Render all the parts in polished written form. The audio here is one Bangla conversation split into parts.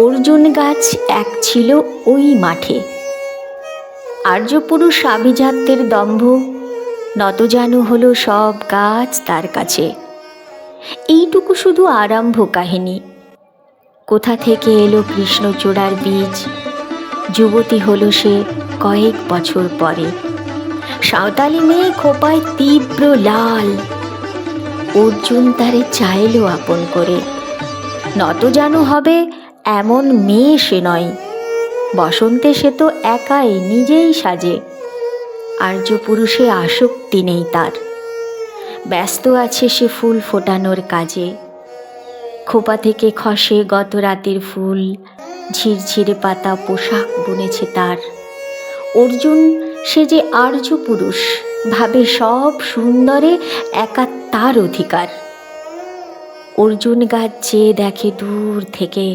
অর্জুন গাছ এক ছিল ওই মাঠে। আর্যপুরুষ আভিজাত্যের দম্ভ নতজানু হলো সব গাছ তার কাছে। এইটুকু শুধু আরম্ভ কাহিনী। কোথা থেকে এলো কৃষ্ণচূড়ার বীজ, যুবতী হলো সে কয়েক বছর পরে। সাঁওতালি মেয়ে খোপায় তীব্র লাল, অর্জুন তারে চাইলো আপন করে। নতজানু হবে এমন মেয়ে সে নয়, বসন্তে সে তো একাই নিজেই সাজে। আর্যপুরুষে আসক্তি নেই তার, ব্যস্ত আছে সে ফুল ফোটানোর কাজে। খোপা থেকে খসে গত রাতের ফুল, ঝিরঝিরে পাতা পোশাক বুনেছে তার। অর্জুন সে যে আর্যপুরুষ, ভাবে সব সুন্দরে একা তার অধিকার। অর্জুন গাছ চেয়ে দেখে দূর থেকে,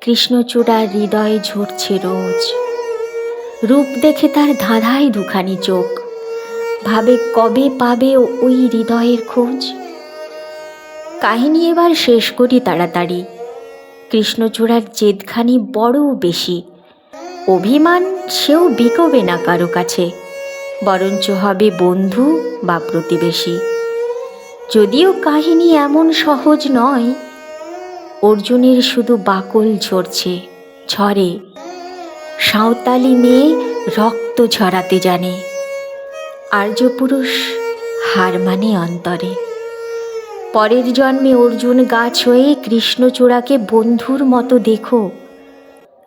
কৃষ্ণচূড়ার হৃদয় ঝরছে রোজ। রূপ দেখে তার ধাঁধায় দুখানি চোখ, ভাবে কবে পাবে ওই হৃদয়ের খোঁজ। কাহিনী এবার শেষ করি তাড়াতাড়ি। কৃষ্ণচূড়ার জেদখানি বড় বেশি, অভিমান সেও বিকবে না কারো কাছে, বরঞ্চ হবে বন্ধু বা প্রতিবেশী। যদিও কাহিনী এমন সহজ নয়, অর্জুনের শুধু বাকল ঝরছে, ঝরে। সাঁওতালি মেয়ে রক্ত ঝরাতে জানে, আর্যপুরুষ হার মানে অন্তরে। পরের জন্মে অর্জুন গাছ হয়ে কৃষ্ণচূড়াকে বন্ধুর মতো দেখো।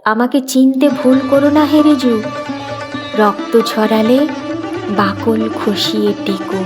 আমাকে চিনতে ভুল করো না হে রেজু, রক্ত ঝরালে বাকল খসিয়ে টেকো।